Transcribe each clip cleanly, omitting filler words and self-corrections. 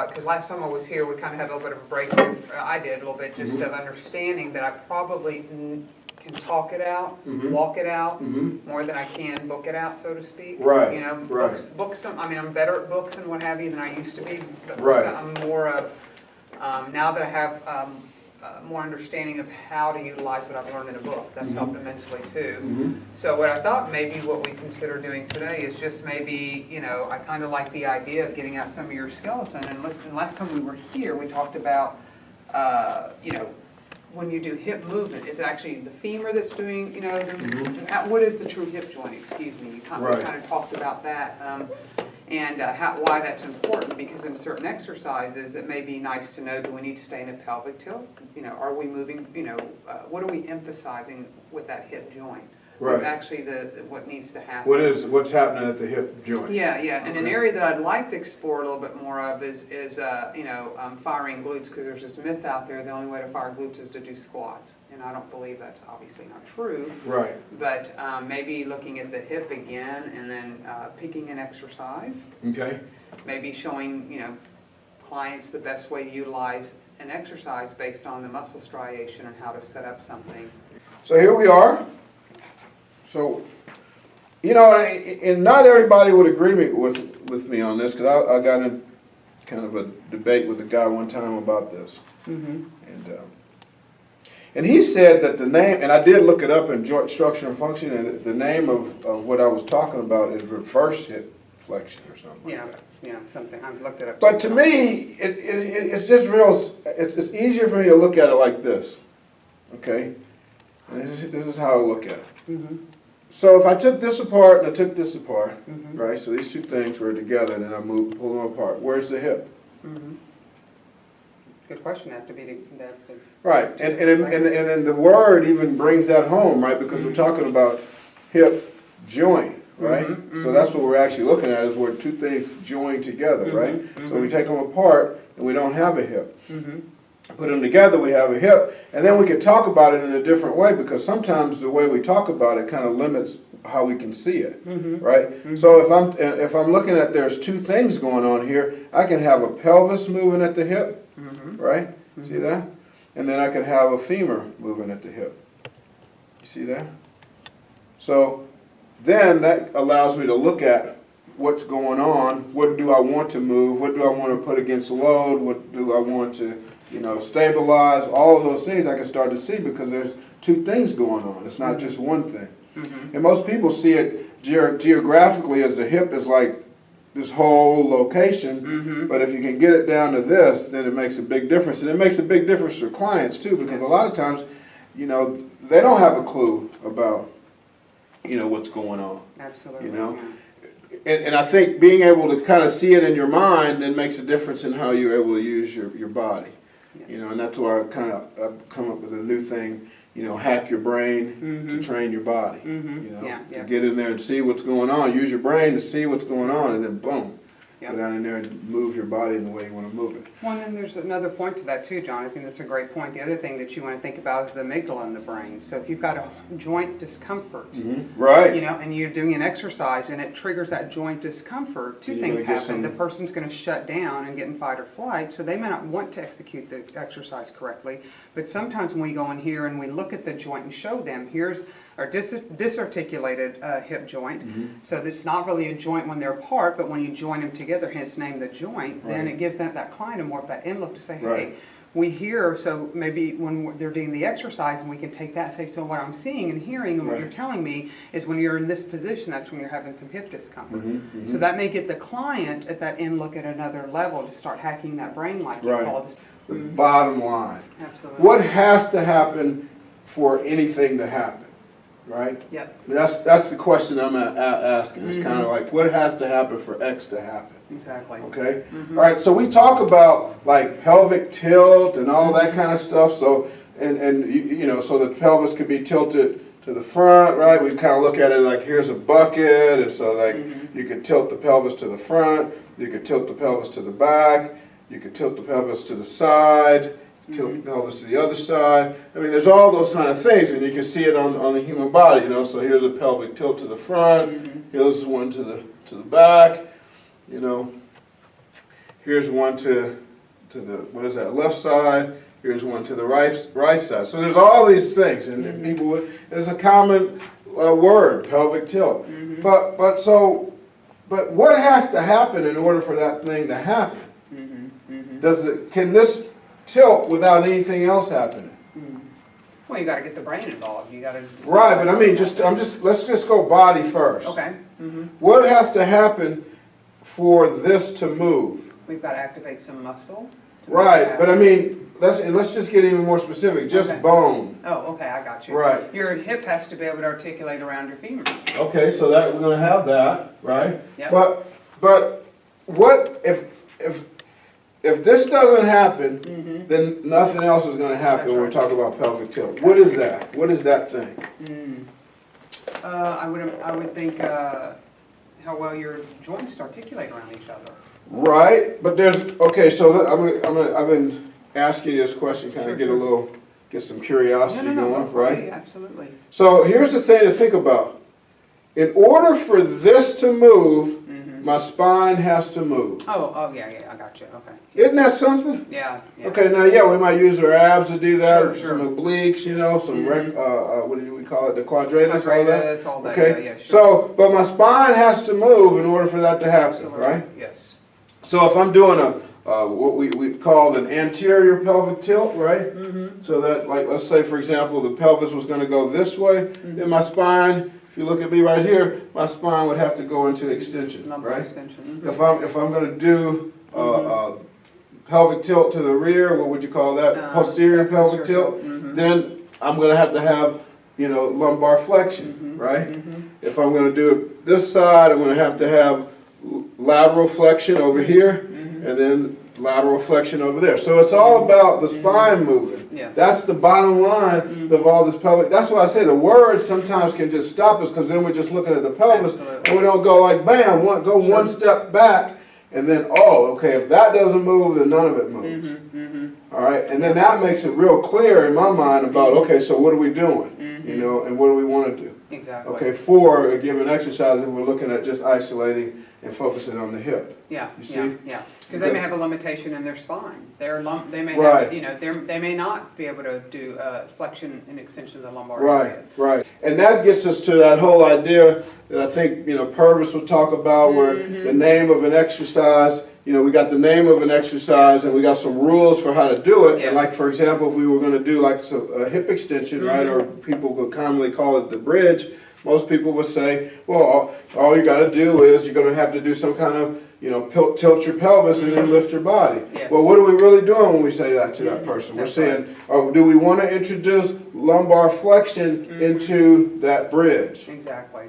Because last time I was here, we kind of had a little bit of a breakthrough. I did a little bit just of understanding that I probably can talk it out, walk it out, more than I can book it out, so to speak. Right. You know, Right. books. I mean, I'm better at books and what have you than I used to be. But Right. I'm more of now that I have more understanding of how to utilize what I've learned in a book. That's helped immensely too. So what I thought maybe what we consider doing today is just maybe, you know, I kind of like the idea of getting out some of your skeleton. And listen, last time we were here, we talked about, you know, when you do hip movement, is it actually the femur that's doing, you know, what is the true hip joint, excuse me? We kind of talked about that. And why that's important, because in certain exercises, it may be nice to know, do we need to stay in a pelvic tilt? You know, are we moving, you know, what are we emphasizing with that hip joint? Right. What's actually what needs to happen? What's happening at the hip joint? Yeah, yeah, and Okay. an area that I'd like to explore a little bit more of is you know, firing glutes, because there's this myth out there, the only way to fire glutes is to do squats. And I don't believe that's obviously not true. Right. But maybe looking at the hip again and then picking an exercise. Okay. Maybe showing, you know, clients the best way to utilize an exercise based on the muscle striation and how to set up something. So here we are. So, you know, and not everybody would agree with me on this, because I got in kind of a debate with a guy one time about this. And he said that the name, and I did look it up in joint structure and function, and the name of what I was talking about is reverse hip flexion or something like that. Yeah, something, I've looked it up. But to me, it's just real, it's easier for me to look at it like this, okay? And this is how I look at it. So if I took this apart and I took this apart, right, so these two things were together, and then I pull them apart, where's the hip? Good question, that to be Right, and then the word even brings that home, right, because we're talking about hip joint, right? So that's what we're actually looking at, is where two things join together, right? So we take them apart and we don't have a hip. Put them together, we have a hip, and then we can talk about it in a different way, because sometimes the way we talk about it kind of limits how we can see it, right? So if I'm looking at there's two things going on here, I can have a pelvis moving at the hip, right? See that? And then I can have a femur moving at the hip. You see that? So then that allows me to look at what's going on. What do I want to move? What do I want to put against load? What do I want to, you know, stabilize? All of those things I can start to see, because there's two things going on. It's not just one thing. And most people see it geographically as the hip is like this whole location, but if you can get it down to this, then it makes a big difference. And it makes a big difference for clients too, because a lot of times, you know, they don't have a clue about, you know, what's going on. Absolutely. You know? And I think being able to kind of see it in your mind then makes a difference in how you're able to use your body. Yes. You know, and that's why I've come up with a new thing, you know, hack your brain to train your body. You know, to get in there and see what's going on. Use your brain to see what's going on, and then boom, go down in there and move your body in the way you want to move it. Well, and then there's another point to that too, John. I think that's a great point. The other thing that you want to think about is the amygdala in the brain. So if you've got a joint discomfort, Right. you know, and you're doing an exercise and it triggers that joint discomfort, two things happen. The person's going to shut down and get in fight or flight, so they may not want to execute the exercise correctly. But sometimes when we go in here and we look at the joint and show them, here's our disarticulated hip joint, so it's not really a joint when they're apart, but when you join them together, hence name the joint, then it gives that client a more of that in look to say, hey, we hear, so maybe when they're doing the exercise, and we can take that and say, so what I'm seeing and hearing and what you're telling me is when you're in this position, that's when you're having some hip discomfort. So that may get the client at that in look at another level to start hacking that brain, like you call it. The bottom line. Absolutely. What has to happen for anything to happen? Right? Yep. That's the question I'm asking. It's kind of like, what has to happen for X to happen? Exactly. Okay? All right, so we talk about like pelvic tilt and all that kind of stuff. So, and you know, so the pelvis could be tilted to the front, right? We kind of look at it like here's a bucket, and so like you could tilt the pelvis to the front, you could tilt the pelvis to the back, you could tilt the pelvis to the side, tilt the pelvis to the other side. I mean, there's all those kind of things, and you can see it on the human body, you know. So here's a pelvic tilt to the front, here's one to the back, you know. here's one to the, what is that, left side, here's one to the right side. So there's all these things, and people would, it's a common word, pelvic tilt. But what has to happen in order for that thing to happen? Can this tilt without anything else happening? Well, you gotta get the brain involved, you gotta. Right, but I mean, let's just go body first. Okay. What has to happen for this to move? We've gotta activate some muscle. Right, but I mean, let's just get even more specific, just Okay. bone. Oh, okay, I got you. Right. Your hip has to be able to articulate around your femur. Okay, so that, we're gonna have that, right? Yep. But what, if this doesn't happen, then nothing else is gonna happen when we're talking about pelvic tilt. What is that? What is that thing? I would think, how well your joints articulate around each other. Right, but there's, okay, so I've been asking you this question, kind of get some curiosity going, right? Absolutely. So here's the thing to think about. In order for this to move, my spine has to move. Oh, yeah, I got you, okay. Isn't that something? Yeah. Okay, now, yeah, we might use our abs to do that, Sure. some obliques, you know, some, what do we call it, the quadratus, All that, Okay, yeah, sure. so, but my spine has to move in order for that to happen, Absolutely. right? Yes. So if I'm doing what we call an anterior pelvic tilt, right? So that, like, let's say, for example, the pelvis was going to go this way, then my spine, if you look at me right here, my spine would have to go into extension, Lumbar right? extension. If I'm going to do pelvic tilt to the rear, what would you call that? Posterior pelvic tilt. Then I'm going to have, you know, lumbar flexion, right? If I'm going to do it this side, I'm going to have lateral flexion over here, and then lateral flexion over there. So it's all about the spine moving. Yeah. That's the bottom line of all this pelvic. That's why I say the words sometimes can just stop us, because then we're just looking at the pelvis, and we don't go like, bam, one step back, and then, oh, okay, if that doesn't move, then none of it moves. All right, and then that makes it real clear in my mind about, okay, so what are we doing? You know, and what do we want to do? Exactly. Okay, for a given exercise, if we're looking at just isolating and focusing on the hip. Yeah, You see? yeah. Because they may have a limitation in their spine. They may Right. have, you know, they may not be able to do flexion and extension of the lumbar Right, area. right. And that gets us to that whole idea that I think, you know, Purvis will talk about, where the name of an exercise, you know, we got the name of an exercise and we got some rules for how to do it. Yes. And like, for example, if we were going to do like a hip extension, right, or people would commonly call it the bridge, most people would say, well, all you got to do is you're going to have to do some kind of, you know, tilt your pelvis and then lift your body. Yes. Well, what are we really doing when we say that to that person? We're That's saying, oh, do we want to introduce lumbar flexion into that bridge? Exactly.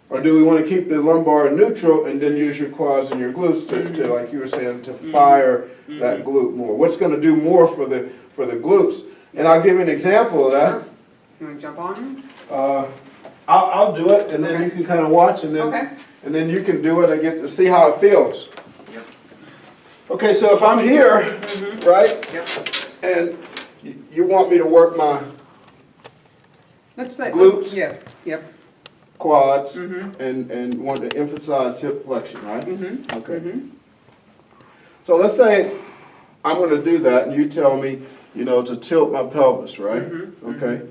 Or do we want to keep the lumbar neutral and then use your quads and your glutes to like you were saying, to fire that glute more? What's going to do more for the glutes? And I'll give you an example of that. Sure. You want to jump on? I'll do it, and then Okay. you can kind of watch, and then Okay. and then you can do it and get to see how it feels. Yep. Okay, so if I'm here, right, Yep. and you want me to work my Let's say. Glutes. Yeah. Yep. quads and want to emphasize hip flexion, right? Okay. So let's say I'm going to do that, and you tell me, you know, to tilt my pelvis, right? Okay.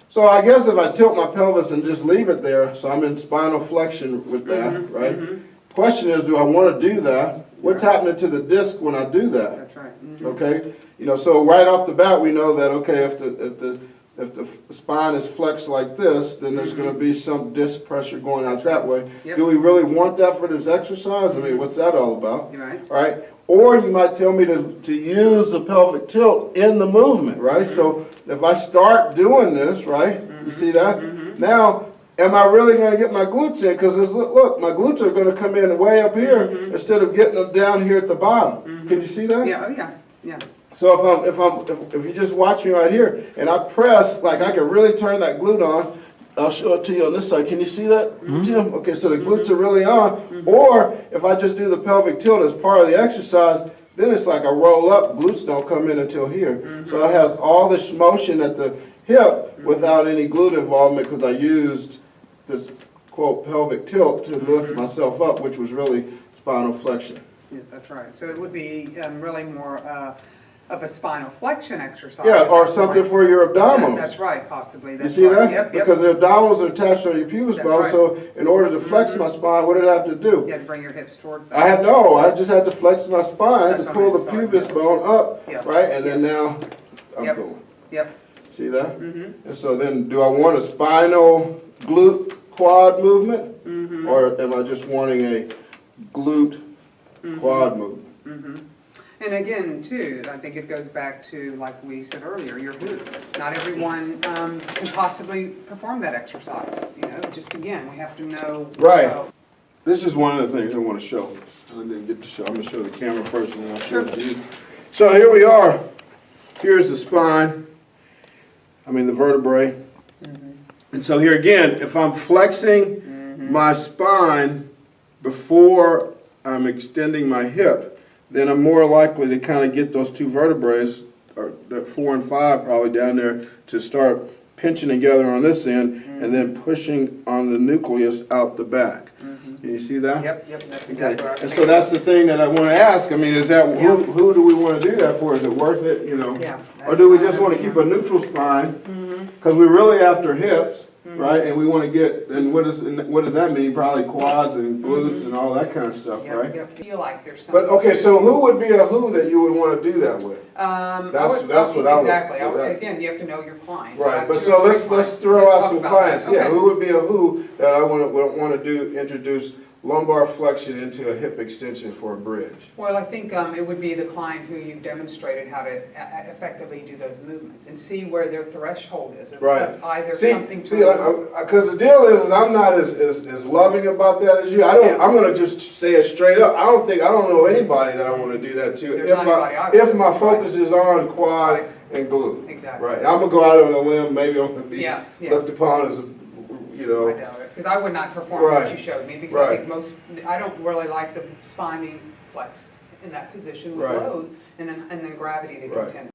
So I guess if I tilt my pelvis and just leave it there, so I'm in spinal flexion with that, right? Question is, do I want to do that? What's happening to the disc when I do that? That's right. Okay, you know, so right off the bat we know that, okay, if the spine is flexed like this, then there's going to be some disc pressure going out that way. Yep. Do we really want that for this exercise? I mean, what's that all about? You're right. Right? Or you might tell me to use the pelvic tilt in the movement, right? So if I start doing this, right, you see that? Now, am I really going to get my glutes in? Because look, my glutes are going to come in way up here instead of getting them down here at the bottom. Can you see that? Yeah. Oh, yeah. Yeah. So if you just watch me right here and I press, like I can really turn that glute on. I'll show it to you on this side. Can you see that, Tim? Okay, so the glutes are really on. Or if I just do the pelvic tilt as part of the exercise, then it's like a roll up. Glutes don't come in until here. So I have all this motion at the hip without any glute involvement because I used this, quote, pelvic tilt to lift myself up, which was really spinal flexion. Yes, that's right. So it would be really more of a spinal flexion exercise. Yeah, or at that something point. for your abdominals. That's right, possibly. You That's see right. that? Yep, yep. Because the abdominals are attached on your pubic That's bone, right. so in order to flex my spine, what did I have to do? You had to bring your hips towards that. I just had to flex my spine, I had That's to what pull I the saw, pubis yes. bone up, Yep. right? And then Yes. now I'm Yep. going. Yep. See that? And so then, do I want a spinal glute quad movement? Or am I just wanting a glute quad movement? And again, too, I think it goes back to, like we said earlier, your who. Not everyone can possibly perform that exercise, you know, just again, we have to know. Right. This is one of the things I want to show. I didn't get to show. I'm going to show the camera first and then I'll show it to you. So here we are. Here's the spine. I mean the vertebrae. And so here again, if I'm flexing my spine before I'm extending my hip, then I'm more likely to kind of get those two vertebrae, or the 4 and 5 probably down there, to start pinching together on this end and then pushing on the nucleus out the back. Can you see that? Yep, that's exactly right. And so that's the thing that I want to ask. I mean, is that who do we want to do that for? Is it worth it? You know, Yeah. or do we just want to keep a neutral spine? Because we're really after hips, right? And we want to get, and what does that mean? Probably quads and glutes and all that kind of stuff, right? Yep. Feel like there's something. But okay, so who would be a who that you would want to do that with? That's what I would. Exactly. Again, you have to know your clients. Right, but so let's throw out some clients. Yeah, who would be a who that I want to introduce lumbar flexion into a hip extension for a bridge? Well, I think it would be the client who you've demonstrated how to effectively do those movements and see where their threshold is. Right. Either See, something because the deal is I'm not as loving about that as you. I'm going to just say it straight up. I don't know anybody that I want to do that to. If my focus is on quad and glute. Exactly. Right. I'm going to go out on a limb. Maybe I'm going to be looked upon as, you know. I doubt it. Because I would not perform what you showed me, because I think I don't really like the spine being flexed in that position with load and then gravity to contend.